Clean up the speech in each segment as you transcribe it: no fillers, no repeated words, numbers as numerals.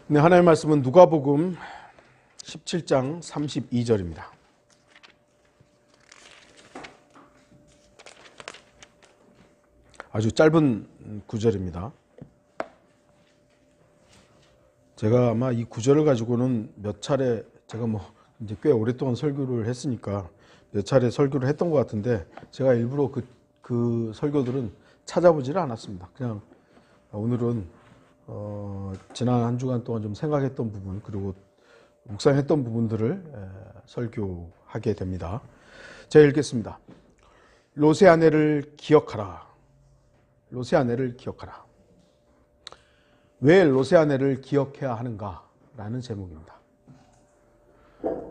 네, 하나님의 말씀은 누가복음 17장 32절입니다. 아주 짧은 구절입니다. 제가 아마 이 구절을 가지고는 몇 차례, 제가 이제 꽤 오랫동안 설교를 했으니까 몇 차례 설교를 했던 것 같은데, 제가 일부러 그 설교들은 찾아보지를 않았습니다. 그냥 오늘은 지난 한 주간 동안 좀 생각했던 부분, 그리고 묵상했던 부분들을 설교하게 됩니다. 제가 읽겠습니다. 롯의 아내를 기억하라. 롯의 아내를 기억하라. 왜 롯의 아내를 기억해야 하는가? 라는 제목입니다.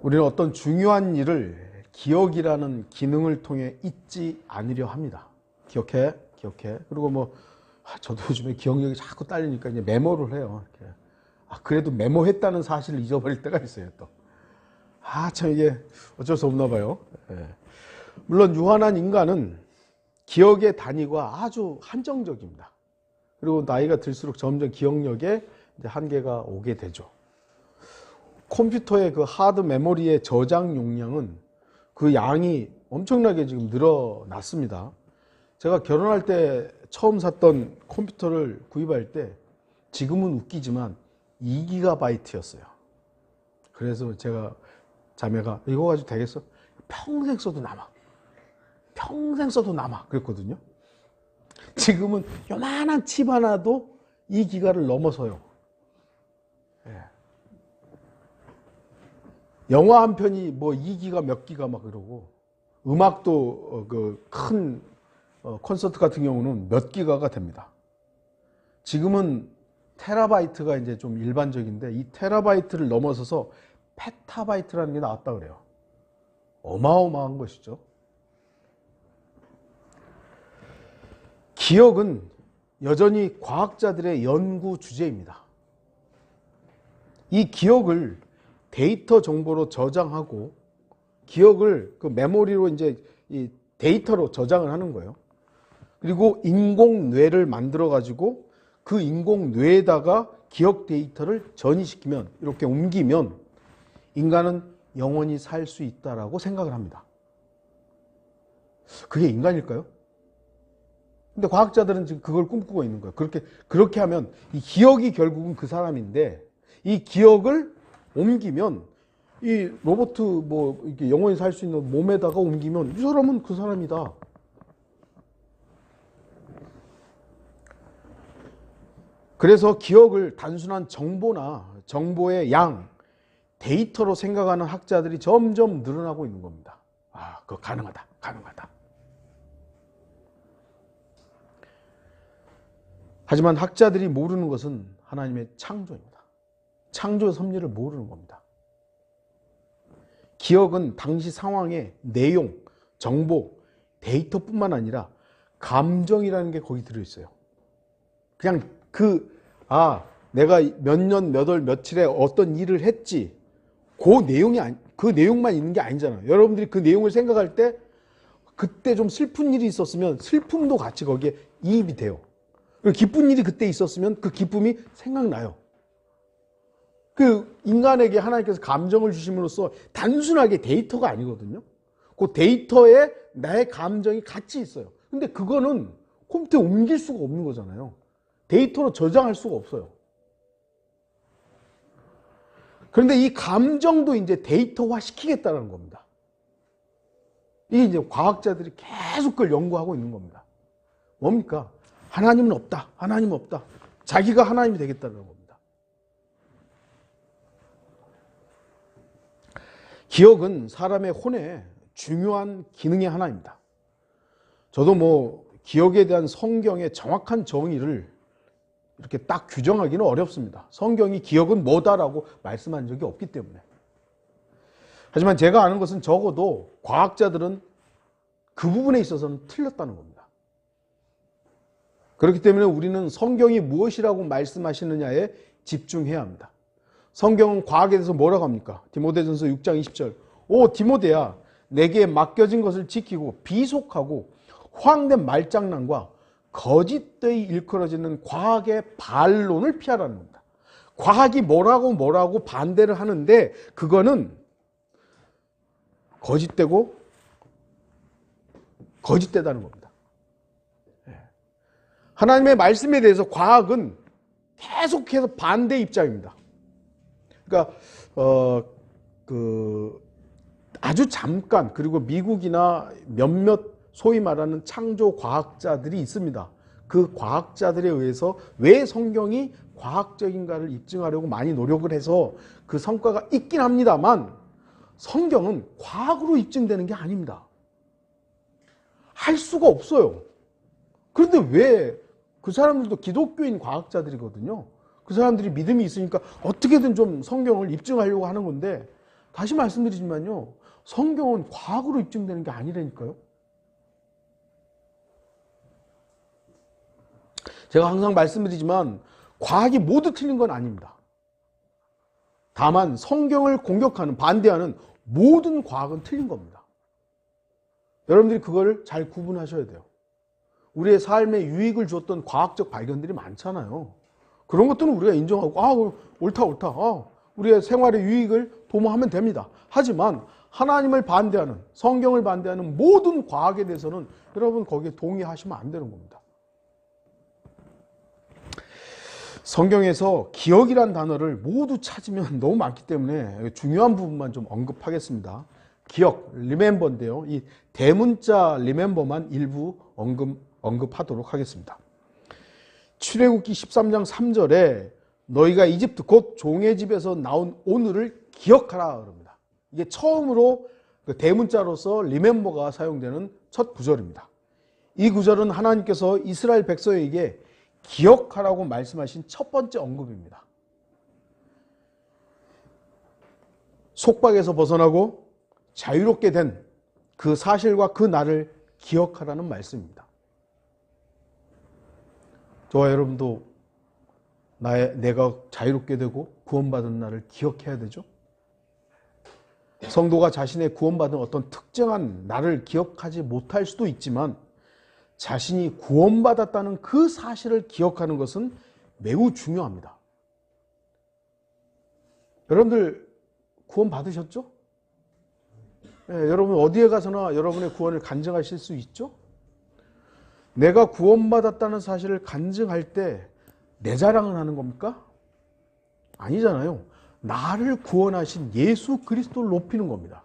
우리는 어떤 중요한 일을 기억이라는 기능을 통해 잊지 않으려 합니다. 기억해. 그리고 저도 요즘에 기억력이 자꾸 딸리니까 이제 메모를 해요. 이렇게. 그래도 메모했다는 사실을 잊어버릴 때가 있어요, 또. 참 이게 어쩔 수 없나 봐요. 물론 유한한 인간은 기억의 단위가 아주 한정적입니다. 그리고 나이가 들수록 점점 기억력에 이제 한계가 오게 되죠. 컴퓨터의 그 하드 메모리의 저장 용량은 그 양이 엄청나게 지금 늘어났습니다. 제가 결혼할 때 처음 샀던 컴퓨터를 구입할 때 지금은 웃기지만 2GB였어요. 그래서 제가 자매가 이거 가지고 되겠어? 평생 써도 남아. 그랬거든요. 지금은 요만한 칩 하나도 2GB를 넘어서요. 영화 한 편이 2기가 몇 기가 막 그러고, 음악도 큰 콘서트 같은 경우는 몇 기가가 됩니다. 지금은 테라바이트가 이제 좀 일반적인데, 이 테라바이트를 넘어서서 페타바이트라는 게 나왔다 그래요. 어마어마한 것이죠. 기억은 여전히 과학자들의 연구 주제입니다. 이 기억을 데이터 정보로 저장하고, 기억을 그 메모리로 이제 이 데이터로 저장을 하는 거예요. 그리고 인공뇌를 만들어 가지고 그 인공뇌에다가 기억 데이터를 전이시키면, 이렇게 옮기면 인간은 영원히 살 수 있다라고 생각을 합니다. 그게 인간일까요? 근데 과학자들은 지금 그걸 꿈꾸고 있는 거예요. 그렇게 하면 이 기억이 결국은 그 사람인데, 이 기억을 옮기면 이 로봇 이렇게 영원히 살 수 있는 몸에다가 옮기면 이 사람은 그 사람이다. 그래서 기억을 단순한 정보의 양, 데이터로 생각하는 학자들이 점점 늘어나고 있는 겁니다. 그거 가능하다. 하지만 학자들이 모르는 것은 하나님의 창조입니다. 창조의 섭리를 모르는 겁니다. 기억은 당시 상황의 내용, 정보, 데이터뿐만 아니라 감정이라는 게 거기 들어있어요. 그냥 내가 몇 년, 몇 월, 며칠에 어떤 일을 했지, 그 내용만 있는 게 아니잖아요. 여러분들이 그 내용을 생각할 때 그때 좀 슬픈 일이 있었으면 슬픔도 같이 거기에 이입이 돼요. 그리고 기쁜 일이 그때 있었으면 그 기쁨이 생각나요. 그 인간에게 하나님께서 감정을 주심으로써 단순하게 데이터가 아니거든요. 그 데이터에 나의 감정이 같이 있어요. 근데 그거는 컴퓨터에 옮길 수가 없는 거잖아요. 데이터로 저장할 수가 없어요. 그런데 이 감정도 이제 데이터화 시키겠다는 겁니다. 이게 이제 과학자들이 계속 그걸 연구하고 있는 겁니다. 뭡니까? 하나님은 없다. 자기가 하나님이 되겠다는 겁니다. 기억은 사람의 혼의 중요한 기능의 하나입니다. 저도 기억에 대한 성경의 정확한 정의를 이렇게 딱 규정하기는 어렵습니다. 성경이 기억은 뭐다라고 말씀한 적이 없기 때문에. 하지만 제가 아는 것은 적어도 과학자들은 그 부분에 있어서는 틀렸다는 겁니다. 그렇기 때문에 우리는 성경이 무엇이라고 말씀하시느냐에 집중해야 합니다. 성경은 과학에 대해서 뭐라고 합니까? 디모데전서 6장 20절. 오 디모데야, 내게 맡겨진 것을 지키고 비속하고 허황된 말장난과 거짓되이 일컬어지는 과학의 반론을 피하라는 겁니다. 과학이 뭐라고 반대를 하는데 그거는 거짓되고 거짓되다는 겁니다. 하나님의 말씀에 대해서 과학은 계속해서 반대 입장입니다. 그러니까 아주 잠깐, 그리고 미국이나 몇몇 소위 말하는 창조 과학자들이 있습니다. 그 과학자들에 의해서 왜 성경이 과학적인가를 입증하려고 많이 노력을 해서 그 성과가 있긴 합니다만 성경은 과학으로 입증되는 게 아닙니다. 할 수가 없어요. 그런데 왜 그 사람들도 기독교인 과학자들이거든요. 그 사람들이 믿음이 있으니까 어떻게든 좀 성경을 입증하려고 하는 건데, 다시 말씀드리지만요, 성경은 과학으로 입증되는 게 아니라니까요. 제가 항상 말씀드리지만 과학이 모두 틀린 건 아닙니다. 다만 성경을 공격하는, 반대하는 모든 과학은 틀린 겁니다. 여러분들이 그걸 잘 구분하셔야 돼요. 우리의 삶에 유익을 주었던 과학적 발견들이 많잖아요. 그런 것들은 우리가 인정하고 옳다. 우리의 생활의 유익을 도모하면 됩니다. 하지만 하나님을 반대하는, 성경을 반대하는 모든 과학에 대해서는 여러분 거기에 동의하시면 안 되는 겁니다. 성경에서 기억이란 단어를 모두 찾으면 너무 많기 때문에 중요한 부분만 좀 언급하겠습니다. 기억, 리멤버인데요. 이 대문자 리멤버만 일부 언급하도록 하겠습니다. 출애굽기 13장 3절에 너희가 이집트 곧 종의 집에서 나온 오늘을 기억하라 그럽니다. 이게 처음으로 그 대문자로서 리멤버가 사용되는 첫 구절입니다. 이 구절은 하나님께서 이스라엘 백성에게 기억하라고 말씀하신 첫 번째 언급입니다. 속박에서 벗어나고 자유롭게 된 그 사실과 그 날을 기억하라는 말씀입니다. 저와 여러분도 내가 자유롭게 되고 구원받은 날을 기억해야 되죠. 성도가 자신의 구원받은 어떤 특정한 날을 기억하지 못할 수도 있지만 자신이 구원받았다는 그 사실을 기억하는 것은 매우 중요합니다. 여러분들 구원 받으셨죠? 네, 여러분 어디에 가서나 여러분의 구원을 간증하실 수 있죠? 내가 구원받았다는 사실을 간증할 때 내 자랑을 하는 겁니까? 아니잖아요. 나를 구원하신 예수 그리스도를 높이는 겁니다.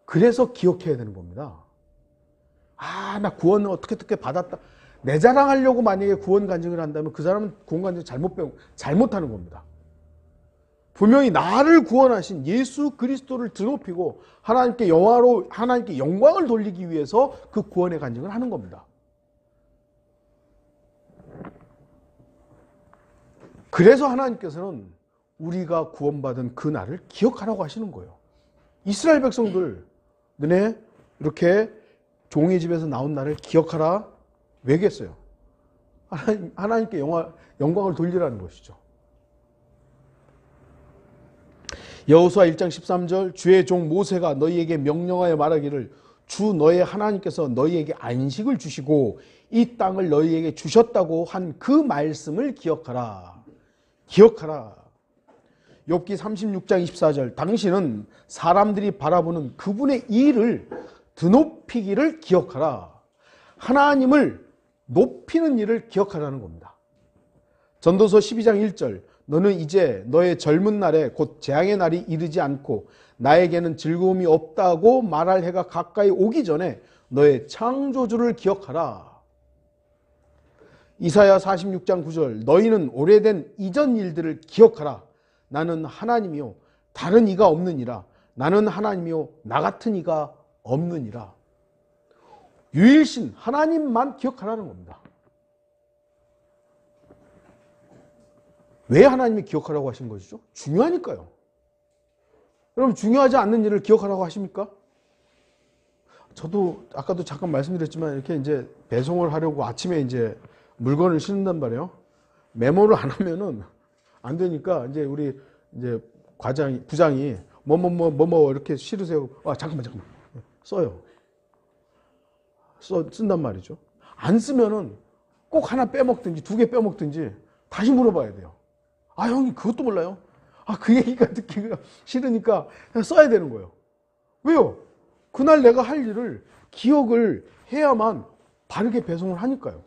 그래서 기억해야 되는 겁니다. 나 구원을 어떻게 받았다. 내 자랑하려고 만약에 구원 간증을 한다면 그 사람은 구원 간증을 잘못하는 겁니다. 분명히 나를 구원하신 예수 그리스도를 드높이고 하나님께 영광을 돌리기 위해서 그 구원의 간증을 하는 겁니다. 그래서 하나님께서는 우리가 구원받은 그 날을 기억하라고 하시는 거예요. 이스라엘 백성들, 너네 이렇게 종의 집에서 나온 날을 기억하라. 왜겠어요? 하나님께 영광을 돌리라는 것이죠. 여호수아 1장 13절 주의 종 모세가 너희에게 명령하여 말하기를 주 너의 하나님께서 너희에게 안식을 주시고 이 땅을 너희에게 주셨다고 한 그 말씀을 기억하라. 기억하라. 욥기 36장 24절 당신은 사람들이 바라보는 그분의 일을 드높이기를 기억하라. 하나님을 높이는 일을 기억하라는 겁니다. 전도서 12장 1절 너는 이제 너의 젊은 날에 곧 재앙의 날이 이르지 않고 나에게는 즐거움이 없다고 말할 해가 가까이 오기 전에 너의 창조주를 기억하라. 이사야 46장 9절 너희는 오래된 이전 일들을 기억하라. 나는 하나님이요 다른 이가 없느니라. 나는 하나님이요 나 같은 이가 없느니라. 유일신 하나님만 기억하라는 겁니다. 왜 하나님이 기억하라고 하신 것이죠? 중요하니까요. 여러분 중요하지 않는 일을 기억하라고 하십니까? 저도 아까도 잠깐 말씀드렸지만 이렇게 이제 배송을 하려고 아침에 이제 물건을 싣는단 말이에요. 메모를 안 하면은 안 되니까 이제 우리 이제 부장이 뭐 이렇게 실으세요. 잠깐만 써요. 쓴단 말이죠. 안 쓰면은 꼭 하나 빼먹든지 두 개 빼먹든지 다시 물어봐야 돼요. 아, 형님 그것도 몰라요? 아, 그 얘기가 듣기가 싫으니까 그냥 써야 되는 거예요. 왜요? 그날 내가 할 일을 기억을 해야만 바르게 배송을 하니까요.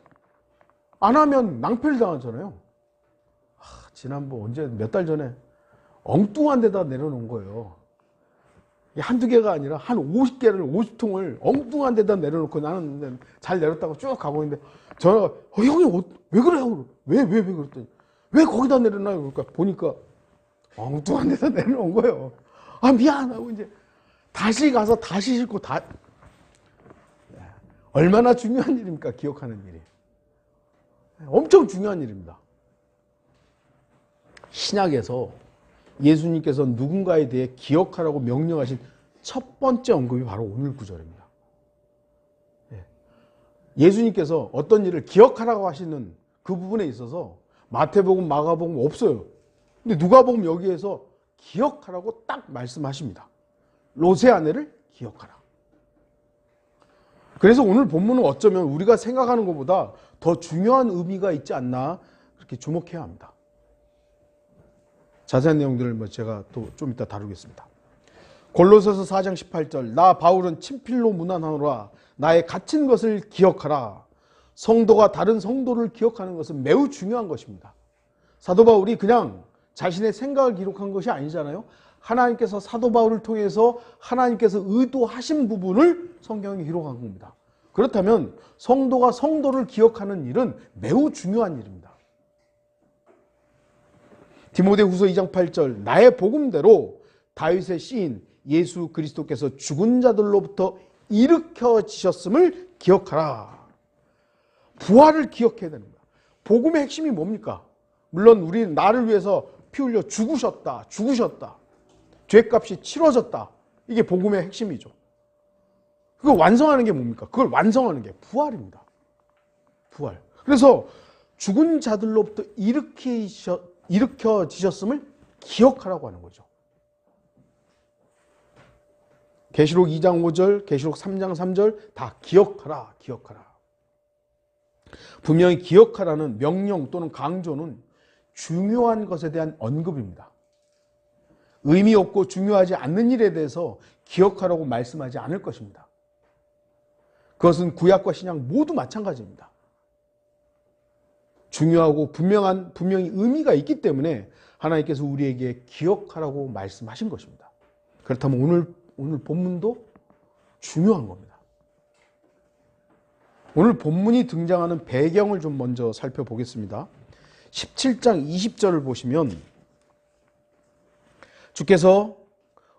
안 하면 낭패를 당하잖아요. 지난번 언제 몇 달 전에 엉뚱한 데다 내려놓은 거예요. 한두 개가 아니라 한 50개를 50통을 엉뚱한 데다 내려놓고 나는 잘 내렸다고 쭉 가고 있는데 전화가 형님 왜 그래요? 왜 그랬더니 왜 거기다 내려놔요? 그러니까 보니까 엉뚱한 데다 내려놓은 거예요. 아, 미안하고 이제 다시 가서 다시 싣고 얼마나 중요한 일입니까? 기억하는 일이. 엄청 중요한 일입니다. 신약에서 예수님께서 누군가에 대해 기억하라고 명령하신 첫 번째 언급이 바로 오늘 구절입니다. 예수님께서 어떤 일을 기억하라고 하시는 그 부분에 있어서 마태복음, 마가복음 없어요. 근데 누가복음 여기에서 기억하라고 딱 말씀하십니다. 롯의 아내를 기억하라. 그래서 오늘 본문은 어쩌면 우리가 생각하는 것보다 더 중요한 의미가 있지 않나 그렇게 주목해야 합니다. 자세한 내용들을 제가 또 좀 이따 다루겠습니다. 골로새서 4장 18절 나 바울은 친필로 문안하노라 나의 갇힌 것을 기억하라. 성도가 다른 성도를 기억하는 것은 매우 중요한 것입니다. 사도 바울이 그냥 자신의 생각을 기록한 것이 아니잖아요. 하나님께서 사도 바울을 통해서 하나님께서 의도하신 부분을 성경에 기록한 겁니다. 그렇다면 성도가 성도를 기억하는 일은 매우 중요한 일입니다. 디모데후서 2장 8절 나의 복음대로 다윗의 씨인 예수 그리스도께서 죽은 자들로부터 일으켜지셨음을 기억하라. 부활을 기억해야 되는 거야. 복음의 핵심이 뭡니까? 물론 우리 나를 위해서 피 흘려 죽으셨다. 죄값이 치러졌다. 이게 복음의 핵심이죠. 그걸 완성하는 게 뭡니까? 그걸 완성하는 게 부활입니다. 부활. 그래서 죽은 자들로부터 일으켜지셨음을 기억하라고 하는 거죠. 계시록 2장 5절, 계시록 3장 3절 다 기억하라. 분명히 기억하라는 명령 또는 강조는 중요한 것에 대한 언급입니다. 의미 없고 중요하지 않는 일에 대해서 기억하라고 말씀하지 않을 것입니다. 그것은 구약과 신약 모두 마찬가지입니다. 중요하고 분명히 의미가 있기 때문에 하나님께서 우리에게 기억하라고 말씀하신 것입니다. 그렇다면 오늘 본문도 중요한 겁니다. 오늘 본문이 등장하는 배경을 좀 먼저 살펴보겠습니다. 17장 20절을 보시면 주께서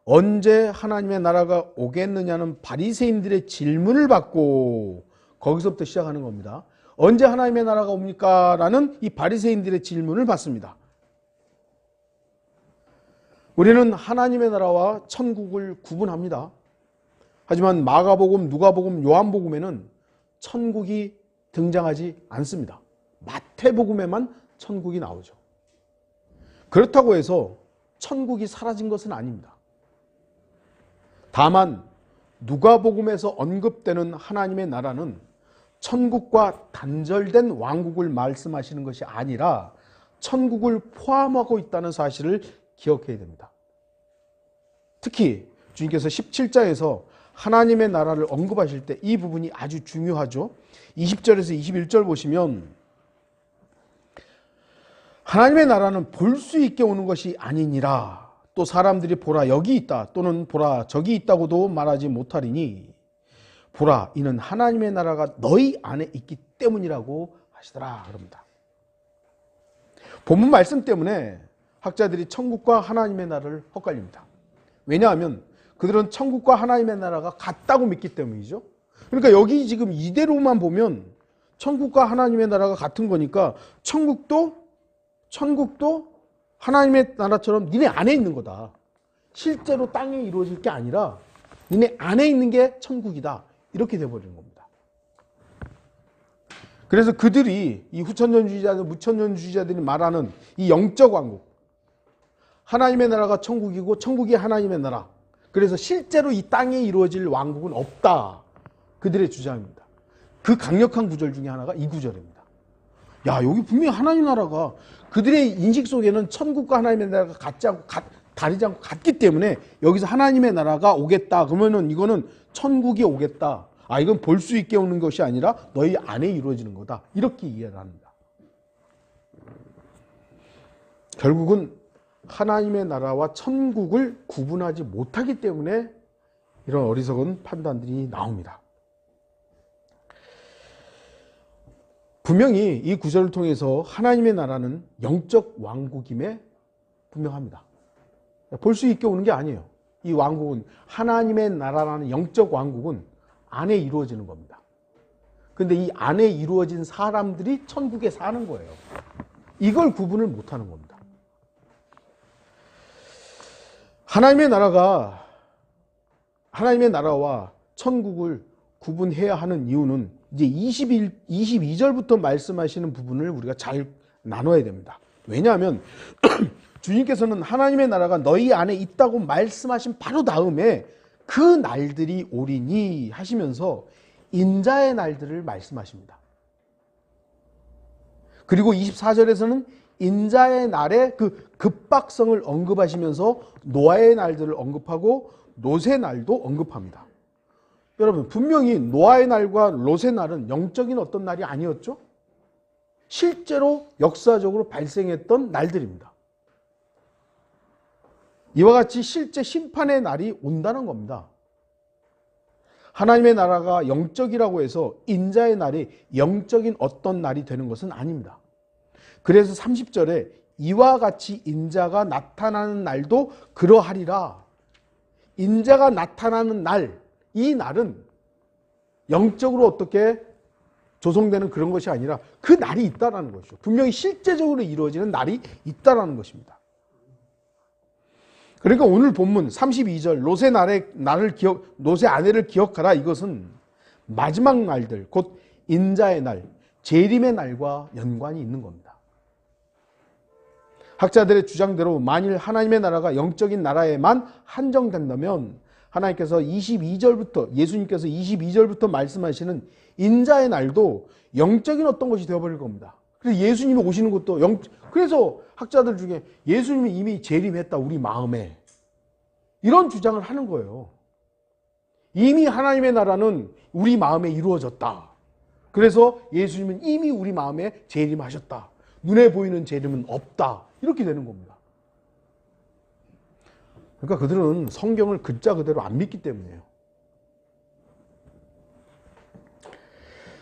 언제 하나님의 나라가 오겠느냐는 바리새인들의 질문을 받고 거기서부터 시작하는 겁니다. 언제 하나님의 나라가 옵니까? 라는 이 바리새인들의 질문을 받습니다. 우리는 하나님의 나라와 천국을 구분합니다. 하지만 마가복음, 누가복음, 요한복음에는 천국이 등장하지 않습니다. 마태복음에만 천국이 나오죠. 그렇다고 해서 천국이 사라진 것은 아닙니다. 다만 누가복음에서 언급되는 하나님의 나라는 천국과 단절된 왕국을 말씀하시는 것이 아니라 천국을 포함하고 있다는 사실을 기억해야 됩니다. 특히 주님께서 17장에서 하나님의 나라를 언급하실 때 이 부분이 아주 중요하죠. 20절에서 21절 보시면 하나님의 나라는 볼 수 있게 오는 것이 아니니라. 또 사람들이 보라 여기 있다 또는 보라 저기 있다고도 말하지 못하리니 보라 이는 하나님의 나라가 너희 안에 있기 때문이라고 하시더라 그럽니다. 본문 말씀 때문에 학자들이 천국과 하나님의 나라를 헛갈립니다. 왜냐하면 그들은 천국과 하나님의 나라가 같다고 믿기 때문이죠. 그러니까 여기 지금 이대로만 보면 천국과 하나님의 나라가 같은 거니까 천국도 하나님의 나라처럼 니네 안에 있는 거다. 실제로 땅에 이루어질 게 아니라 니네 안에 있는 게 천국이다. 이렇게 돼버리는 겁니다. 그래서 그들이 이 후천년주의자들, 무천년주의자들이 말하는 이 영적 왕국, 하나님의 나라가 천국이고 천국이 하나님의 나라. 그래서 실제로 이 땅에 이루어질 왕국은 없다. 그들의 주장입니다. 그 강력한 구절 중에 하나가 이 구절입니다. 야, 여기 분명히 하나님 나라가 그들의 인식 속에는 천국과 하나님의 나라가 다르지 않고 같기 때문에 여기서 하나님의 나라가 오겠다 그러면은 이거는 천국이 오겠다. 이건 볼 수 있게 오는 것이 아니라 너희 안에 이루어지는 거다. 이렇게 이해를 합니다. 결국은 하나님의 나라와 천국을 구분하지 못하기 때문에 이런 어리석은 판단들이 나옵니다. 분명히 이 구절을 통해서 하나님의 나라는 영적 왕국임에 분명합니다. 볼 수 있게 오는 게 아니에요. 이 왕국은, 하나님의 나라라는 영적 왕국은 안에 이루어지는 겁니다. 근데 이 안에 이루어진 사람들이 천국에 사는 거예요. 이걸 구분을 못하는 겁니다. 하나님의 나라와 천국을 구분해야 하는 이유는 이제 22절부터 말씀하시는 부분을 우리가 잘 나눠야 됩니다. 왜냐하면 주님께서는 하나님의 나라가 너희 안에 있다고 말씀하신 바로 다음에 그 날들이 오리니 하시면서 인자의 날들을 말씀하십니다. 그리고 24절에서는 인자의 날의 그 급박성을 언급하시면서 노아의 날들을 언급하고 롯의 날도 언급합니다. 여러분, 분명히 노아의 날과 롯의 날은 영적인 어떤 날이 아니었죠? 실제로 역사적으로 발생했던 날들입니다. 이와 같이 실제 심판의 날이 온다는 겁니다. 하나님의 나라가 영적이라고 해서 인자의 날이 영적인 어떤 날이 되는 것은 아닙니다. 그래서 30절에 이와 같이 인자가 나타나는 날도 그러하리라. 인자가 나타나는 날, 이 날은 영적으로 어떻게 조성되는 그런 것이 아니라 그 날이 있다는 것이죠. 분명히 실제적으로 이루어지는 날이 있다는 것입니다. 그러니까 오늘 본문 32절 롯의 아내를 기억하라, 이것은 마지막 날들, 곧 인자의 날, 재림의 날과 연관이 있는 겁니다. 학자들의 주장대로 만일 하나님의 나라가 영적인 나라에만 한정된다면 하나님께서 예수님께서 22절부터 말씀하시는 인자의 날도 영적인 어떤 것이 되어버릴 겁니다. 그래서 예수님이 오시는 것도 그래서 학자들 중에 예수님이 이미 재림했다 우리 마음에, 이런 주장을 하는 거예요. 이미 하나님의 나라는 우리 마음에 이루어졌다. 그래서 예수님은 이미 우리 마음에 재림하셨다. 눈에 보이는 재림은 없다. 이렇게 되는 겁니다. 그러니까 그들은 성경을 글자 그대로 안 믿기 때문이에요.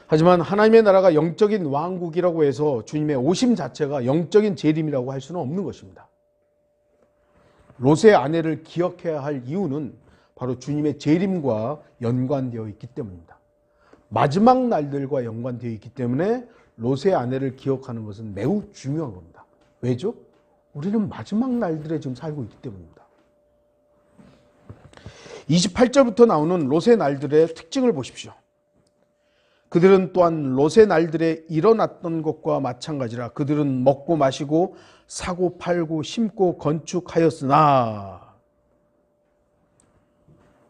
하지만 하나님의 나라가 영적인 왕국이라고 해서 주님의 오심 자체가 영적인 재림이라고 할 수는 없는 것입니다. 롯의 아내를 기억해야 할 이유는 바로 주님의 재림과 연관되어 있기 때문입니다. 마지막 날들과 연관되어 있기 때문에 롯의 아내를 기억하는 것은 매우 중요한 겁니다. 왜죠? 우리는 마지막 날들에 지금 살고 있기 때문입니다. 28절부터 나오는 롯의 날들의 특징을 보십시오. 그들은 또한 롯의 날들에 일어났던 것과 마찬가지라 그들은 먹고 마시고 사고 팔고 심고 건축하였으나,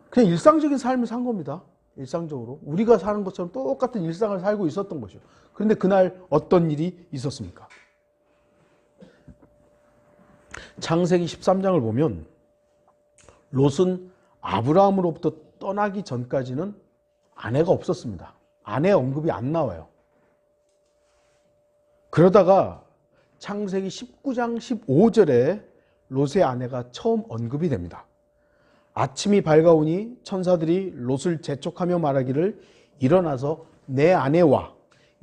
그냥 일상적인 삶을 산 겁니다. 일상적으로 우리가 사는 것처럼 똑같은 일상을 살고 있었던 것이죠. 그런데 그날 어떤 일이 있었습니까? 창세기 13장을 보면 롯은 아브라함으로부터 떠나기 전까지는 아내가 없었습니다. 아내 언급이 안 나와요. 그러다가 창세기 19장 15절에 롯의 아내가 처음 언급이 됩니다. 아침이 밝아오니 천사들이 롯을 재촉하며 말하기를 일어나서 내 아내와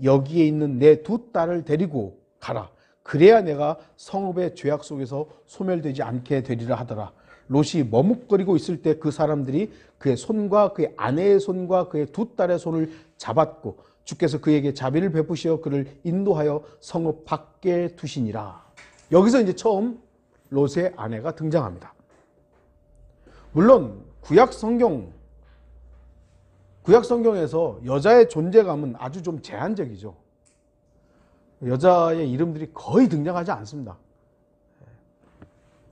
여기에 있는 내 두 딸을 데리고 가라. 그래야 내가 성읍의 죄악 속에서 소멸되지 않게 되리라 하더라. 롯이 머뭇거리고 있을 때 그 사람들이 그의 손과 그의 아내의 손과 그의 두 딸의 손을 잡았고 주께서 그에게 자비를 베푸시어 그를 인도하여 성읍 밖에 두시니라. 여기서 이제 처음 롯의 아내가 등장합니다. 물론 구약 성경에서 여자의 존재감은 아주 좀 제한적이죠. 여자의 이름들이 거의 등장하지 않습니다.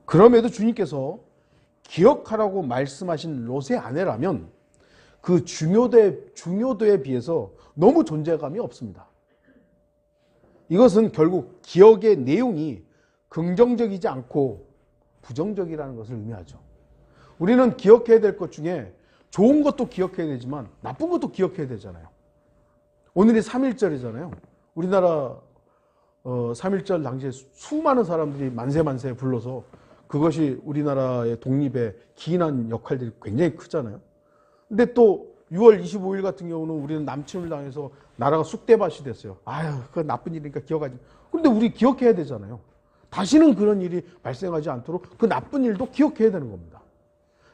그럼에도 주님께서 기억하라고 말씀하신 롯의 아내라면 그 중요도에 비해서 너무 존재감이 없습니다. 이것은 결국 기억의 내용이 긍정적이지 않고 부정적이라는 것을 의미하죠. 우리는 기억해야 될 것 중에 좋은 것도 기억해야 되지만 나쁜 것도 기억해야 되잖아요. 오늘이 3.1절이잖아요. 우리나라 3.1절 당시에 수많은 사람들이 만세 불러서 그것이 우리나라의 독립에 기인한 역할들이 굉장히 크잖아요. 근데 또 6월 25일 같은 경우는 우리는 남침을 당해서 나라가 쑥대밭이 됐어요. 아유, 그건 나쁜 일이니까 기억하지. 그런데 우리 기억해야 되잖아요. 다시는 그런 일이 발생하지 않도록 그 나쁜 일도 기억해야 되는 겁니다.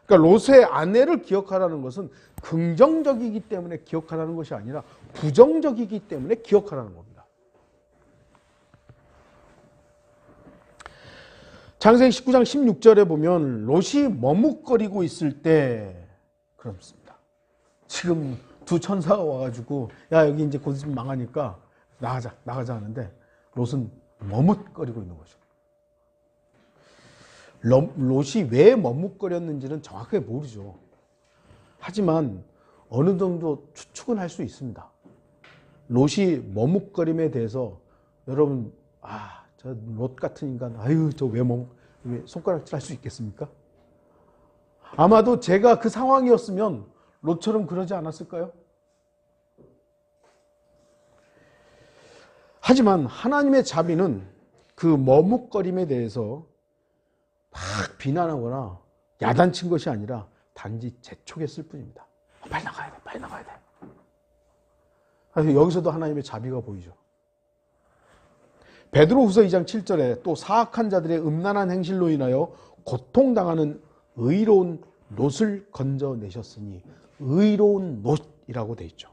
그러니까 롯의 아내를 기억하라는 것은 긍정적이기 때문에 기억하라는 것이 아니라 부정적이기 때문에 기억하라는 겁니다. 창세기 19장 16절에 보면 롯이 머뭇거리고 있을 때 그렇습니다. 지금 두 천사가 와가지고 야 여기 이제 곧 있으면 망하니까 나가자 하는데 롯은 머뭇거리고 있는 거죠. 롯이 왜 머뭇거렸는지는 정확하게 모르죠. 하지만 어느 정도 추측은 할 수 있습니다. 롯이 머뭇거림에 대해서 여러분 저 롯 같은 인간 저 왜 손가락질 할 수 있겠습니까? 아마도 제가 그 상황이었으면 롯처럼 그러지 않았을까요? 하지만 하나님의 자비는 그 머뭇거림에 대해서 막 비난하거나 야단친 것이 아니라 단지 재촉했을 뿐입니다. 빨리 나가야 돼. 그래서 여기서도 하나님의 자비가 보이죠. 베드로후서 2장 7절에 또 사악한 자들의 음란한 행실로 인하여 고통당하는 의로운 롯을 건져내셨으니 의로운 롯이라고 되어 있죠.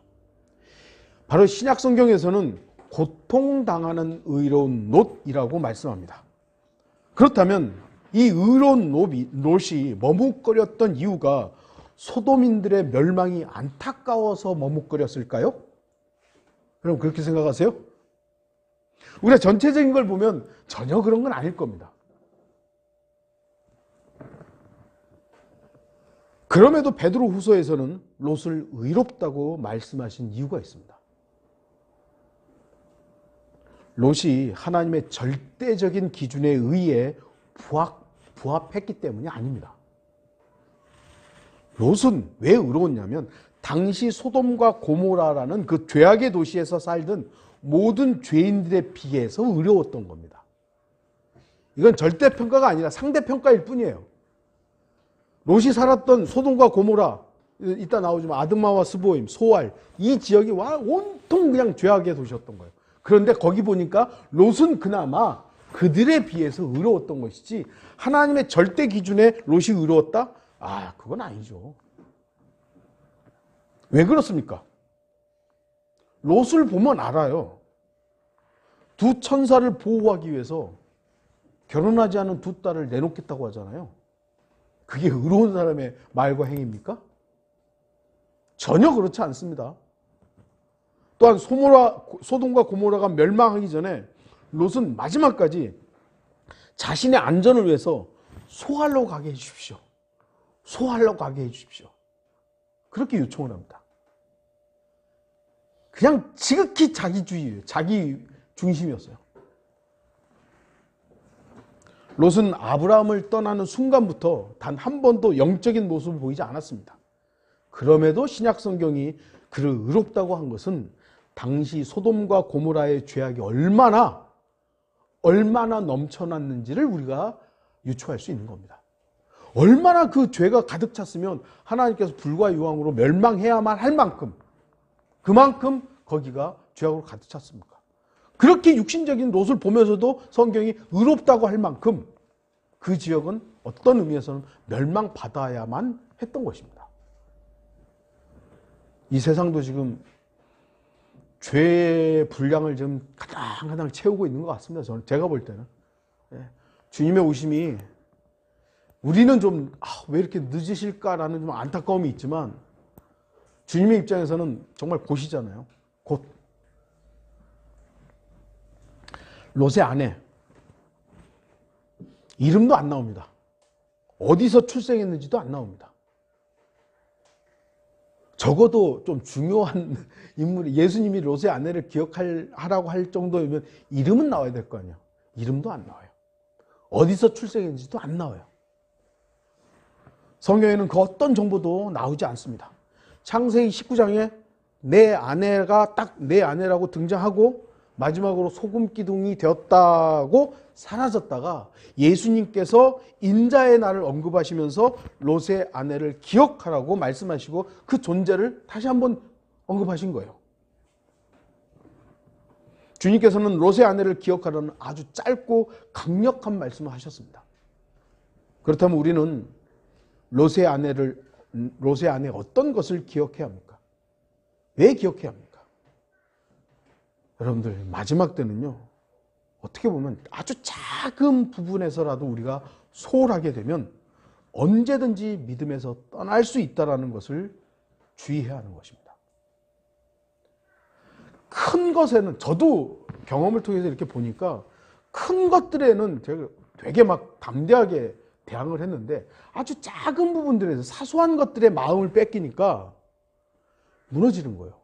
바로 신약 성경에서는 고통당하는 의로운 롯이라고 말씀합니다. 그렇다면 이 의로운 롯이 머뭇거렸던 이유가 소돔인들의 멸망이 안타까워서 머뭇거렸을까요? 여러분 그렇게 생각하세요? 우리가 전체적인 걸 보면 전혀 그런 건 아닐 겁니다. 그럼에도 베드로후서에서는 롯을 의롭다고 말씀하신 이유가 있습니다. 롯이 하나님의 절대적인 기준에 의해 부합했기 때문이 아닙니다. 롯은 왜 의로웠냐면 당시 소돔과 고모라라는 그 죄악의 도시에서 살던 모든 죄인들에 비해서 의로웠던 겁니다. 이건 절대평가가 아니라 상대평가일 뿐이에요. 롯이 살았던 소돔과 고모라, 이따 나오지만 아드마와 스보임, 소알, 이 지역이 온통 그냥 죄악의 도시였던 거예요. 그런데 거기 보니까 롯은 그나마 그들에 비해서 의로웠던 것이지 하나님의 절대 기준에 롯이 의로웠다? 그건 아니죠. 왜 그렇습니까? 롯을 보면 알아요. 두 천사를 보호하기 위해서 결혼하지 않은 두 딸을 내놓겠다고 하잖아요. 그게 의로운 사람의 말과 행위입니까? 전혀 그렇지 않습니다. 또한 소돔과 고모라가 멸망하기 전에 롯은 마지막까지 자신의 안전을 위해서 소알로 가게 해주십시오. 소알로 가게 해주십시오. 그렇게 요청을 합니다. 그냥 지극히 자기주의예요. 자기 중심이었어요. 롯은 아브라함을 떠나는 순간부터 단 한 번도 영적인 모습을 보이지 않았습니다. 그럼에도 신약 성경이 그를 의롭다고 한 것은 당시 소돔과 고모라의 죄악이 얼마나 넘쳐났는지를 우리가 유추할 수 있는 겁니다. 얼마나 그 죄가 가득 찼으면 하나님께서 불과 유황으로 멸망해야만 할 만큼 그만큼 거기가 죄악으로 가득 찼습니까? 그렇게 육신적인 롯을 보면서도 성경이 의롭다고 할 만큼 그 지역은 어떤 의미에서는 멸망받아야만 했던 것입니다. 이 세상도 지금 죄의 분량을 좀 가당가당 채우고 있는 것 같습니다. 제가 볼 때는. 주님의 오심이 우리는 좀 왜 이렇게 늦으실까라는 좀 안타까움이 있지만 주님의 입장에서는 정말 곧이잖아요. 곧. 롯의 아내 이름도 안 나옵니다. 어디서 출생했는지도 안 나옵니다. 적어도 좀 중요한 인물이 예수님이 롯의 아내를 기억하라고 할 정도이면 이름은 나와야 될 거 아니에요. 이름도 안 나와요. 어디서 출생했는지도 안 나와요. 성경에는 그 어떤 정보도 나오지 않습니다. 창세기 19장에 내 아내가 딱 내 아내라고 등장하고 마지막으로 소금 기둥이 되었다고 사라졌다가 예수님께서 인자의 날을 언급하시면서 롯의 아내를 기억하라고 말씀하시고 그 존재를 다시 한번 언급하신 거예요. 주님께서는 롯의 아내를 기억하라는 아주 짧고 강력한 말씀을 하셨습니다. 그렇다면 우리는 롯의 아내 어떤 것을 기억해야 합니까? 왜 기억해야 합니까? 여러분들 마지막 때는요, 어떻게 보면 아주 작은 부분에서라도 우리가 소홀하게 되면 언제든지 믿음에서 떠날 수 있다는 것을 주의해야 하는 것입니다. 큰 것에는, 저도 경험을 통해서 이렇게 보니까 큰 것들에는 제가 되게 막 담대하게 대항을 했는데 아주 작은 부분들에서 사소한 것들의 마음을 뺏기니까 무너지는 거예요.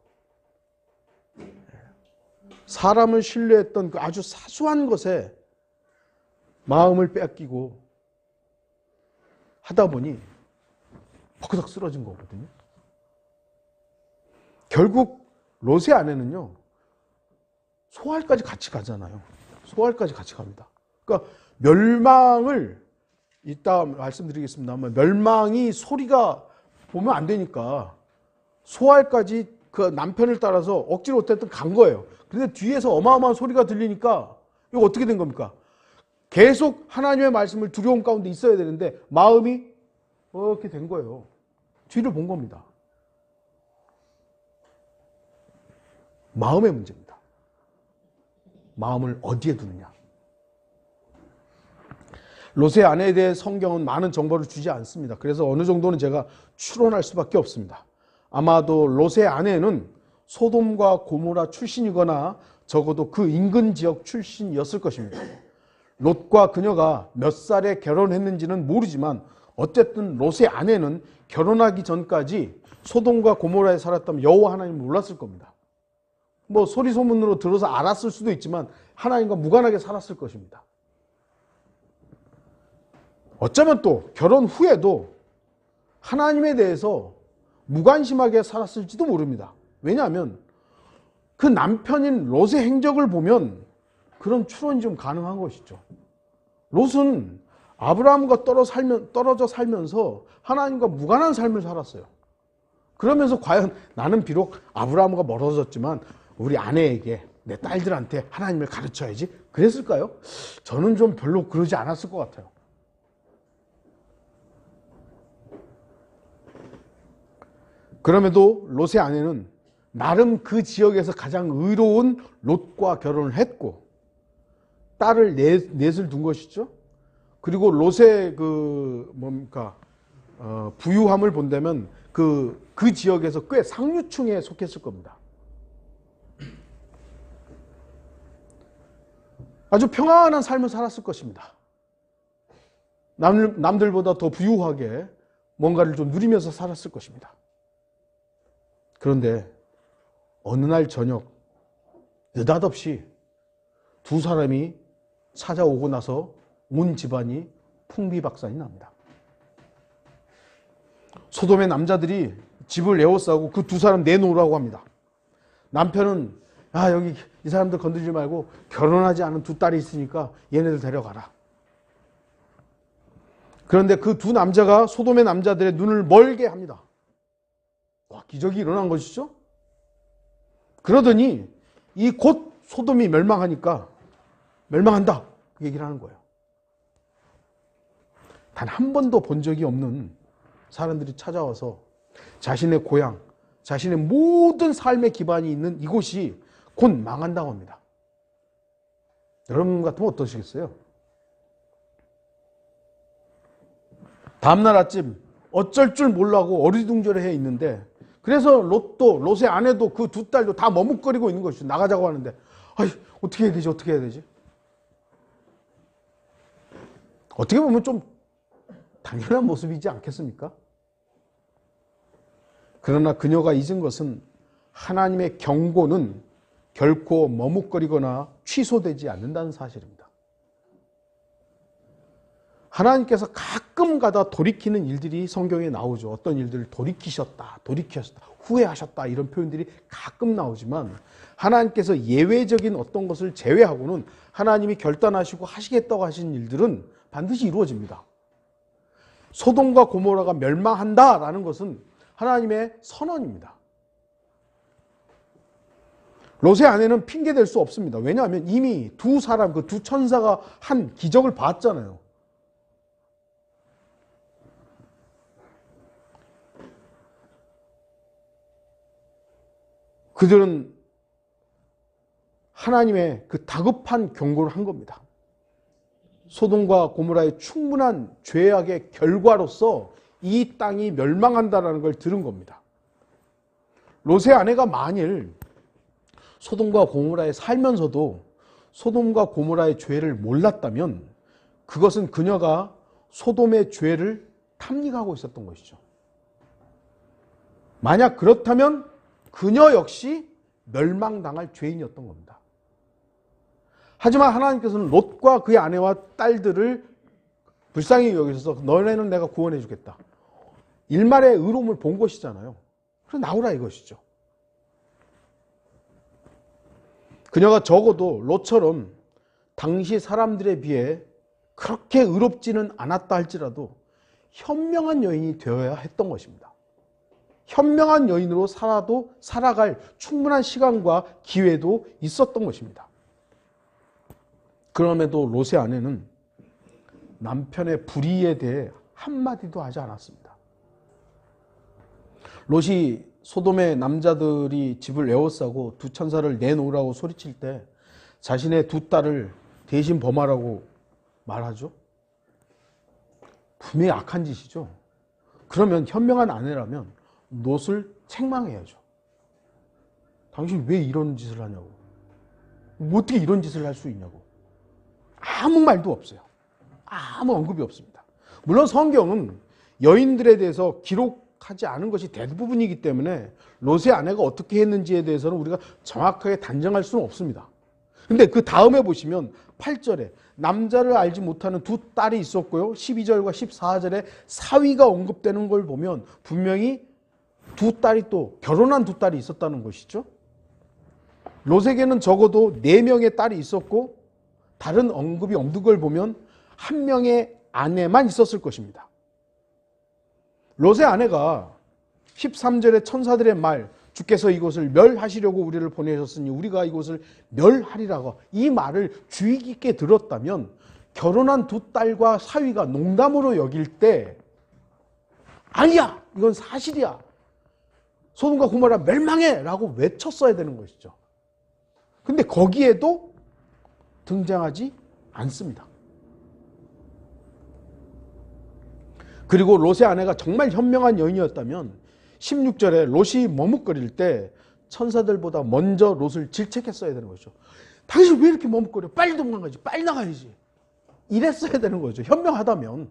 사람을 신뢰했던 그 아주 사소한 것에 마음을 뺏기고 하다 보니 버그덕 쓰러진 거거든요. 결국 롯의 아내는요, 소알까지 같이 가잖아요. 소알까지 같이 갑니다. 그러니까 멸망을 이따 말씀드리겠습니다만 멸망이 소리가 보면 안 되니까 소알까지 그 남편을 따라서 억지로 어쨌든 간 거예요. 그런데 뒤에서 어마어마한 소리가 들리니까 이거 어떻게 된 겁니까? 계속 하나님의 말씀을 두려움 가운데 있어야 되는데 마음이 이렇게 된 거예요. 뒤를 본 겁니다. 마음의 문제입니다. 마음을 어디에 두느냐. 롯의 아내에 대해 성경은 많은 정보를 주지 않습니다. 그래서 어느 정도는 제가 추론할 수밖에 없습니다. 아마도 롯의 아내는 소돔과 고모라 출신이거나 적어도 그 인근 지역 출신이었을 것입니다. 롯과 그녀가 몇 살에 결혼했는지는 모르지만 어쨌든 롯의 아내는 결혼하기 전까지 소돔과 고모라에 살았다면 여호와 하나님을 몰랐을 겁니다. 뭐 소리 소문으로 들어서 알았을 수도 있지만 하나님과 무관하게 살았을 것입니다. 어쩌면 또 결혼 후에도 하나님에 대해서 무관심하게 살았을지도 모릅니다. 왜냐하면 그 남편인 롯의 행적을 보면 그런 추론이 좀 가능한 것이죠. 롯은 아브라함과 떨어져 살면서 하나님과 무관한 삶을 살았어요. 그러면서 과연 나는 비록 아브라함과 멀어졌지만 우리 아내에게, 내 딸들한테 하나님을 가르쳐야지 그랬을까요? 저는 좀 별로 그러지 않았을 것 같아요. 그럼에도 롯의 아내는 나름 그 지역에서 가장 의로운 롯과 결혼을 했고 딸을 넷을 둔 것이죠. 그리고 롯의 부유함을 본다면 그 지역에서 꽤 상류층에 속했을 겁니다. 아주 평안한 삶을 살았을 것입니다. 남들보다 더 부유하게 뭔가를 좀 누리면서 살았을 것입니다. 그런데 어느 날 저녁 느닷없이 두 사람이 찾아오고 나서 온 집안이 풍비박산이 납니다. 소돔의 남자들이 집을 에워싸고 그 두 사람 내놓으라고 합니다. 남편은 여기 이 사람들 건들지 말고 결혼하지 않은 두 딸이 있으니까 얘네들 데려가라. 그런데 그 두 남자가 소돔의 남자들의 눈을 멀게 합니다. 기적이 일어난 것이죠. 그러더니 이 곧 소돔이 멸망하니까 멸망한다 그 얘기를 하는 거예요. 단 한 번도 본 적이 없는 사람들이 찾아와서 자신의 고향, 자신의 모든 삶의 기반이 있는 이곳이 곧 망한다고 합니다. 여러분 같으면 어떠시겠어요? 다음날 아침 어쩔 줄 몰라고 어리둥절해 있는데 그래서 롯의 아내도 그 두 딸도 다 머뭇거리고 있는 것이죠. 나가자고 하는데 어떻게 해야 되지? 어떻게 해야 되지? 어떻게 보면 좀 당연한 모습이지 않겠습니까? 그러나 그녀가 잊은 것은 하나님의 경고는 결코 머뭇거리거나 취소되지 않는다는 사실입니다. 하나님께서 가끔 가다 돌이키는 일들이 성경에 나오죠. 어떤 일들을 돌이키셨다, 후회하셨다 이런 표현들이 가끔 나오지만 하나님께서 예외적인 어떤 것을 제외하고는 하나님이 결단하시고 하시겠다고 하신 일들은 반드시 이루어집니다. 소돔과 고모라가 멸망한다라는 것은 하나님의 선언입니다. 롯의 아내는 핑계댈 수 없습니다. 왜냐하면 이미 두 사람, 그 두 천사가 한 기적을 봤잖아요. 그들은 하나님의 그 다급한 경고를 한 겁니다. 소돔과 고모라의 충분한 죄악의 결과로서 이 땅이 멸망한다는 걸 들은 겁니다. 롯의 아내가 만일 소돔과 고모라에 살면서도 소돔과 고모라의 죄를 몰랐다면 그것은 그녀가 소돔의 죄를 탐닉하고 있었던 것이죠. 만약 그렇다면 그녀 역시 멸망당할 죄인이었던 겁니다. 하지만 하나님께서는 롯과 그의 아내와 딸들을 불쌍히 여기셔서 너네는 내가 구원해 주겠다. 일말의 의로움을 본 것이잖아요. 그래서 나오라 이것이죠. 그녀가 적어도 롯처럼 당시 사람들에 비해 그렇게 의롭지는 않았다 할지라도 현명한 여인이 되어야 했던 것입니다. 현명한 여인으로 살아갈 충분한 시간과 기회도 있었던 것입니다. 그럼에도 롯의 아내는 남편의 불의에 대해 한마디도 하지 않았습니다. 롯이 소돔의 남자들이 집을 에워싸고 두 천사를 내놓으라고 소리칠 때 자신의 두 딸을 대신 범하라고 말하죠. 분명히 악한 짓이죠. 그러면 현명한 아내라면 롯을 책망해야죠. 당신 왜 이런 짓을 하냐고. 어떻게 이런 짓을 할 수 있냐고. 아무 말도 없어요. 아무 언급이 없습니다. 물론 성경은 여인들에 대해서 기록하지 않은 것이 대부분이기 때문에 롯의 아내가 어떻게 했는지에 대해서는 우리가 정확하게 단정할 수는 없습니다. 근데 그 다음에 보시면 8절에 남자를 알지 못하는 두 딸이 있었고요. 12절과 14절에 사위가 언급되는 걸 보면 분명히 두 딸이 또 결혼한 두 딸이 있었다는 것이죠. 롯에게는 적어도 4명의 딸이 있었고 다른 언급이 없는 걸 보면 1명의 아내만 있었을 것입니다. 롯의 아내가 13절의 천사들의 말, 주께서 이곳을 멸하시려고 우리를 보내셨으니 우리가 이곳을 멸하리라고 이 말을 주의 깊게 들었다면 결혼한 두 딸과 사위가 농담으로 여길 때 아니야! 이건 사실이야! 소돔과 고모라 멸망해! 라고 외쳤어야 되는 것이죠. 근데 거기에도 등장하지 않습니다. 그리고 롯의 아내가 정말 현명한 여인이었다면 16절에 롯이 머뭇거릴 때 천사들보다 먼저 롯을 질책했어야 되는 거죠. 당신 왜 이렇게 머뭇거려? 빨리 도망가야지. 빨리 나가야지. 이랬어야 되는 거죠. 현명하다면.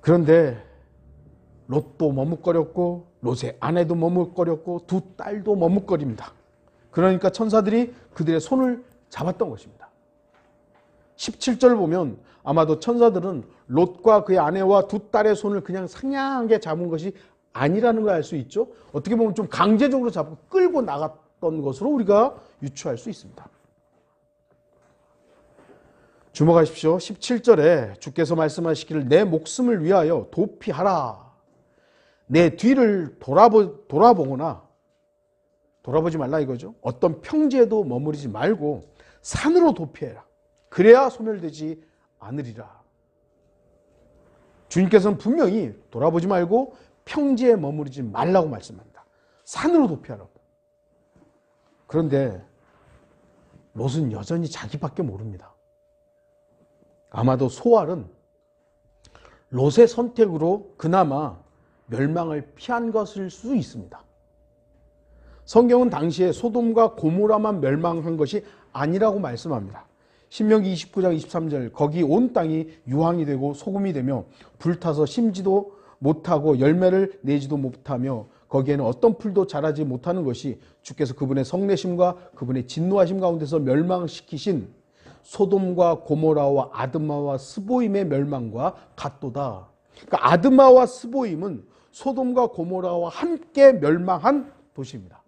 그런데 롯도 머뭇거렸고 롯의 아내도 머뭇거렸고 두 딸도 머뭇거립니다. 그러니까 천사들이 그들의 손을 잡았던 것입니다. 17절 보면 아마도 천사들은 롯과 그의 아내와 두 딸의 손을 그냥 상냥하게 잡은 것이 아니라는 걸 알 수 있죠. 어떻게 보면 좀 강제적으로 잡고 끌고 나갔던 것으로 우리가 유추할 수 있습니다. 주목하십시오. 17절에 주께서 말씀하시기를 내 목숨을 위하여 도피하라. 내 뒤를 돌아보거나 돌아보지 말라 이거죠. 어떤 평지에도 머무르지 말고 산으로 도피해라. 그래야 소멸되지 않으리라. 주님께서는 분명히 돌아보지 말고 평지에 머무르지 말라고 말씀합니다. 산으로 도피하라고. 그런데 롯은 여전히 자기밖에 모릅니다. 아마도 소알은 롯의 선택으로 그나마 멸망을 피한 것일 수 있습니다. 성경은 당시에 소돔과 고모라만 멸망한 것이 아니라고 말씀합니다. 신명기 29장 23절 거기 온 땅이 유황이 되고 소금이 되며 불타서 심지도 못하고 열매를 내지도 못하며 거기에는 어떤 풀도 자라지 못하는 것이 주께서 그분의 성내심과 그분의 진노하심 가운데서 멸망시키신 소돔과 고모라와 아드마와 스보임의 멸망과 같도다. 그러니까 아드마와 스보임은 소돔과 고모라와 함께 멸망한 도시입니다.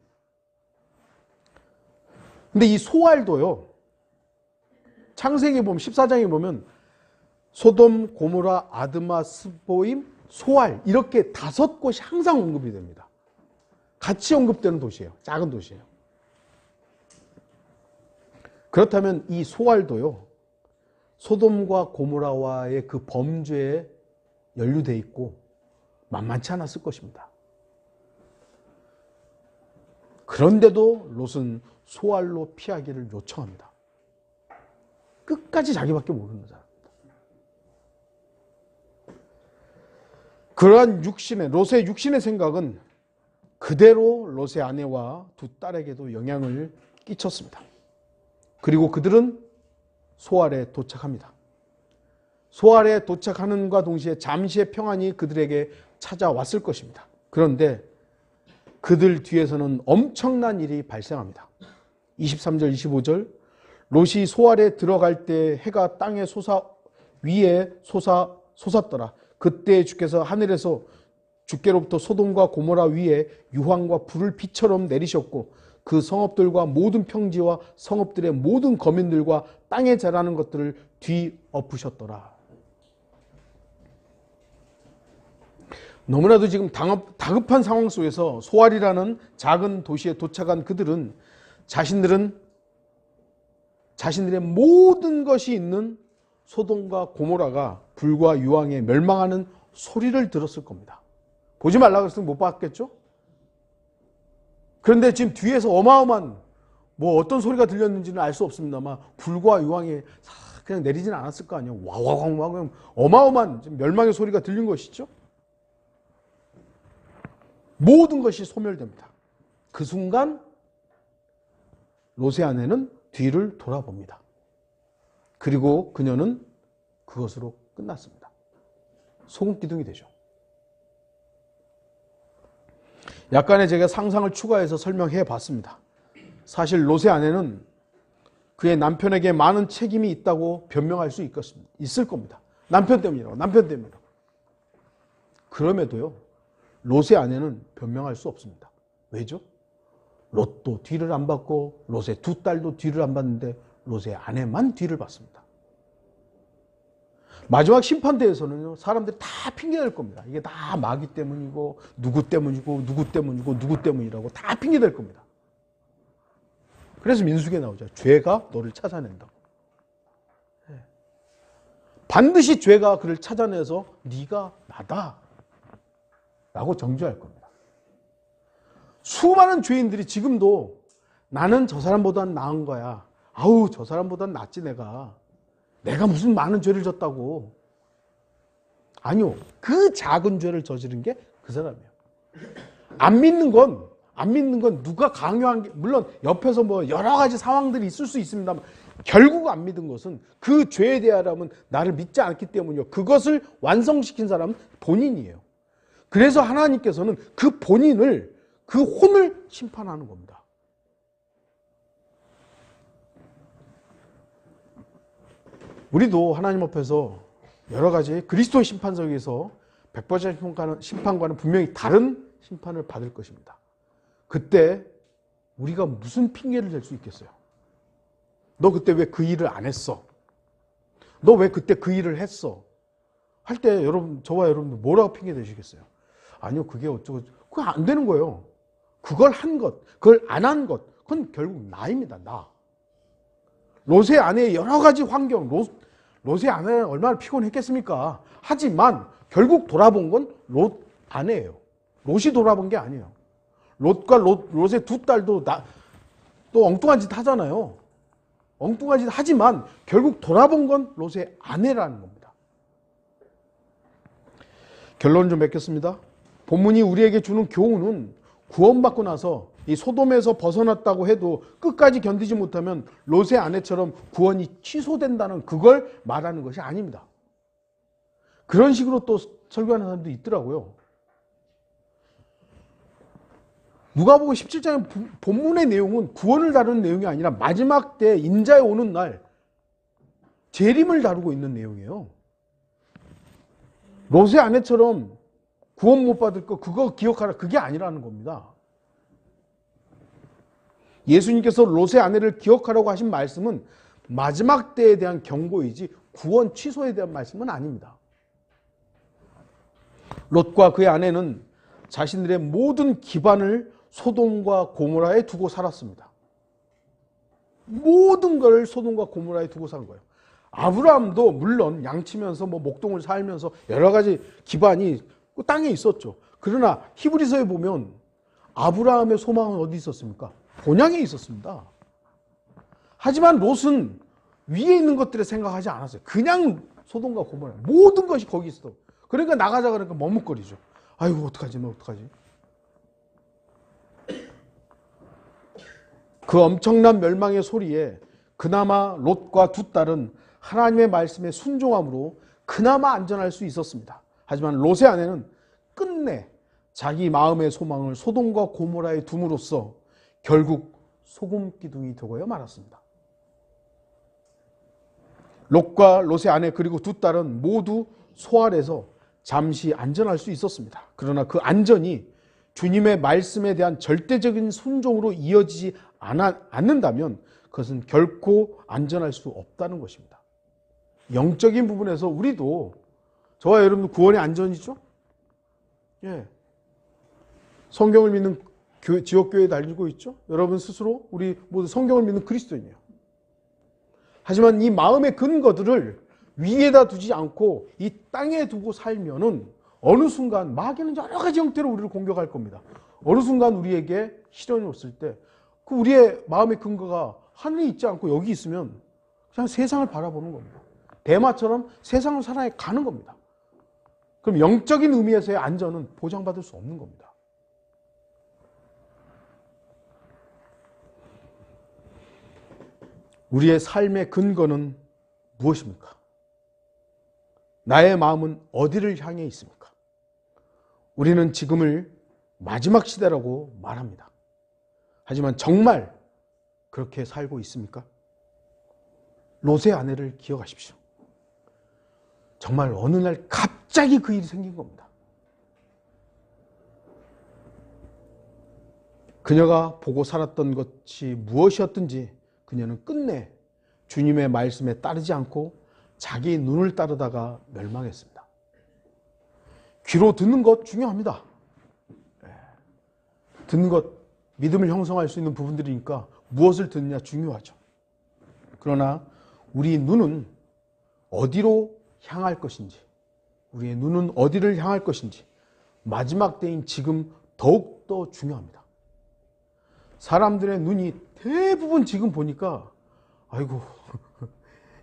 근데 이 소알도요, 창세기에 보면 14장에 보면 소돔, 고모라, 아드마, 스보임, 소알 이렇게 5곳이 항상 언급이 됩니다. 같이 언급되는 도시예요. 작은 도시예요. 그렇다면 이 소알도요, 소돔과 고모라와의 그 범죄에 연루되어 있고 만만치 않았을 것입니다. 그런데도 롯은 소알로 피하기를 요청합니다. 끝까지 자기밖에 모르는 사람입니다. 그러한 롯의 육신의 생각은 그대로 롯의 아내와 두 딸에게도 영향을 끼쳤습니다. 그리고 그들은 소알에 도착합니다. 소알에 도착하는과 동시에 잠시의 평안이 그들에게 찾아왔을 것입니다. 그런데 그들 뒤에서는 엄청난 일이 발생합니다. 23절 25절 롯이 소알에 들어갈 때 해가 땅의 위에 솟았더라. 그때 주께서 하늘에서 주께로부터 소돔과 고모라 위에 유황과 불을 비처럼 내리셨고 그 성읍들과 모든 평지와 성읍들의 모든 거민들과 땅에 자라는 것들을 뒤엎으셨더라. 너무나도 지금 다급한 상황 속에서 소알이라는 작은 도시에 도착한 그들은 자신들의 모든 것이 있는 소돔과 고모라가 불과 유황에 멸망하는 소리를 들었을 겁니다. 보지 말라고 했으면 못 봤겠죠? 그런데 지금 뒤에서 어마어마한 어떤 소리가 들렸는지는 알 수 없습니다만 불과 유황이 그냥 내리지는 않았을 거 아니에요. 와와왕 어마어마한 멸망의 소리가 들린 것이죠. 모든 것이 소멸됩니다. 그 순간 롯의 아내는 뒤를 돌아봅니다. 그리고 그녀는 그것으로 끝났습니다. 소금기둥이 되죠. 약간의 제가 상상을 추가해서 설명해 봤습니다. 사실 롯의 아내는 그의 남편에게 많은 책임이 있다고 변명할 수 있을 겁니다. 남편 때문이라고. 그럼에도요, 롯의 아내는 변명할 수 없습니다. 왜죠? 롯도 뒤를 안 봤고 롯의 두 딸도 뒤를 안 봤는데 롯의 아내만 뒤를 봤습니다. 마지막 심판대에서는요, 사람들이 다 핑계댈 겁니다. 이게 다 마귀 때문이고 누구 때문이라고 다 핑계댈 겁니다. 그래서 민수기에 나오죠. 죄가 너를 찾아낸다. 반드시 죄가 그를 찾아내서 네가 나다 라고 정죄할 겁니다. 수많은 죄인들이 지금도 나는 저 사람보단 나은 거야. 아우, 저 사람보단 낫지 내가 무슨 많은 죄를 졌다고. 아니요, 그 작은 죄를 저지른 게 그 사람이에요. 안 믿는 건 누가 강요한 게, 물론 옆에서 여러 가지 상황들이 있을 수 있습니다만 결국 안 믿은 것은 그 죄에 대하여는 나를 믿지 않기 때문이요. 그것을 완성시킨 사람은 본인이에요. 그래서 하나님께서는 그 본인을, 그 혼을 심판하는 겁니다. 우리도 하나님 앞에서 여러 가지 그리스도의 심판석에서 100% 심판과는 분명히 다른 심판을 받을 것입니다. 그때 우리가 무슨 핑계를 댈 수 있겠어요? 너 그때 왜 그 일을 안 했어? 너 왜 그때 그 일을 했어? 할 때 저와 여러분들 뭐라고 핑계 대시겠어요? 아니요, 그게 어쩌고, 그거 안 되는 거예요. 그걸 한 것, 그걸 안 한 것, 그건 결국 나입니다, 나. 롯의 아내의 여러 가지 환경, 롯의 아내는 얼마나 피곤했겠습니까? 하지만 결국 돌아본 건 롯 아내예요. 롯이 돌아본 게 아니에요. 롯과 롯의 두 딸도 또 엉뚱한 짓 하잖아요. 엉뚱한 짓 하지만 결국 돌아본 건 롯의 아내라는 겁니다. 결론 좀 맺겠습니다. 본문이 우리에게 주는 교훈은 구원받고 나서 이 소돔에서 벗어났다고 해도 끝까지 견디지 못하면 롯의 아내처럼 구원이 취소된다는 그걸 말하는 것이 아닙니다. 그런 식으로 또 설교하는 사람도 있더라고요. 누가복음 17장의 본문의 내용은 구원을 다루는 내용이 아니라 마지막 때 인자에 오는 날 재림을 다루고 있는 내용이에요. 롯의 아내처럼 구원 못 받을 거 그거 기억하라, 그게 아니라는 겁니다. 예수님께서 롯의 아내를 기억하라고 하신 말씀은 마지막 때에 대한 경고이지 구원 취소에 대한 말씀은 아닙니다. 롯과 그의 아내는 자신들의 모든 기반을 소돔과 고모라에 두고 살았습니다. 모든 걸 소돔과 고모라에 두고 산 거예요. 아브라함도 물론 양치면서 목동을 살면서 여러 가지 기반이 땅에 있었죠. 그러나 히브리서에 보면 아브라함의 소망은 어디 있었습니까? 본향에 있었습니다. 하지만 롯은 위에 있는 것들을 생각하지 않았어요. 그냥 소돔과 고모라 모든 것이 거기 있어. 그러니까 나가자 그러니까 머뭇거리죠. 아이고 어떡하지 어떡하지. 그 엄청난 멸망의 소리에 그나마 롯과 두 딸은 하나님의 말씀에 순종함으로 그나마 안전할 수 있었습니다. 하지만 롯의 아내는 끝내 자기 마음의 소망을 소돔과 고모라에 둠으로써 결국 소금 기둥이 되고야 말았습니다. 롯과 롯의 아내 그리고 두 딸은 모두 소 아래서 잠시 안전할 수 있었습니다. 그러나 그 안전이 주님의 말씀에 대한 절대적인 순종으로 이어지지 않는다면 그것은 결코 안전할 수 없다는 것입니다. 영적인 부분에서 우리도 저와 여러분 구원의 안전이죠? 예. 성경을 믿는 지역교회에 다니고 있죠? 여러분 스스로 우리 모두 성경을 믿는 그리스도인이에요. 하지만 이 마음의 근거들을 위에다 두지 않고 이 땅에 두고 살면은 어느 순간 마귀는 여러 가지 형태로 우리를 공격할 겁니다. 어느 순간 우리에게 시련이 왔을 때 그 우리의 마음의 근거가 하늘에 있지 않고 여기 있으면 그냥 세상을 바라보는 겁니다. 대마처럼 세상을 살아가는 가는 겁니다. 그럼 영적인 의미에서의 안전은 보장받을 수 없는 겁니다. 우리의 삶의 근거는 무엇입니까? 나의 마음은 어디를 향해 있습니까? 우리는 지금을 마지막 시대라고 말합니다. 하지만 정말 그렇게 살고 있습니까? 롯의 아내를 기억하십시오. 정말 어느 날 갑자기 그 일이 생긴 겁니다. 그녀가 보고 살았던 것이 무엇이었든지 그녀는 끝내 주님의 말씀에 따르지 않고 자기 눈을 따르다가 멸망했습니다. 귀로 듣는 것 중요합니다. 듣는 것, 믿음을 형성할 수 있는 부분들이니까 무엇을 듣느냐 중요하죠. 그러나 우리 눈은 어디로 향할 것인지, 우리의 눈은 어디를 향할 것인지 마지막 때인 지금 더욱더 중요합니다. 사람들의 눈이 대부분 지금 보니까 아이고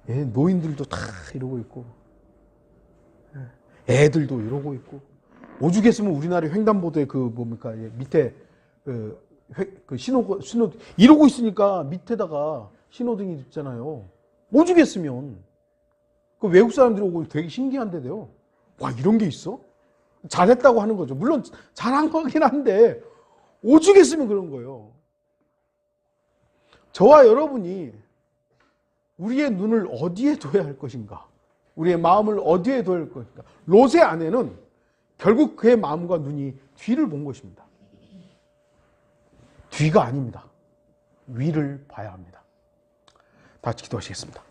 노인들도 다 이러고 있고 애들도 이러고 있고 오죽했으면 우리나라 횡단보도에 밑에 신호 이러고 있으니까 밑에다가 신호등이 있잖아요. 오죽했으면 그 외국 사람들이 오고 되게 신기한데도요. 와 이런 게 있어? 잘했다고 하는 거죠. 물론 잘한 거긴 한데 오죽했으면 그런 거예요. 저와 여러분이 우리의 눈을 어디에 둬야 할 것인가? 우리의 마음을 어디에 둬야 할 것인가? 롯의 아내는 결국 그의 마음과 눈이 뒤를 본 것입니다. 뒤가 아닙니다. 위를 봐야 합니다. 다 같이 기도하시겠습니다.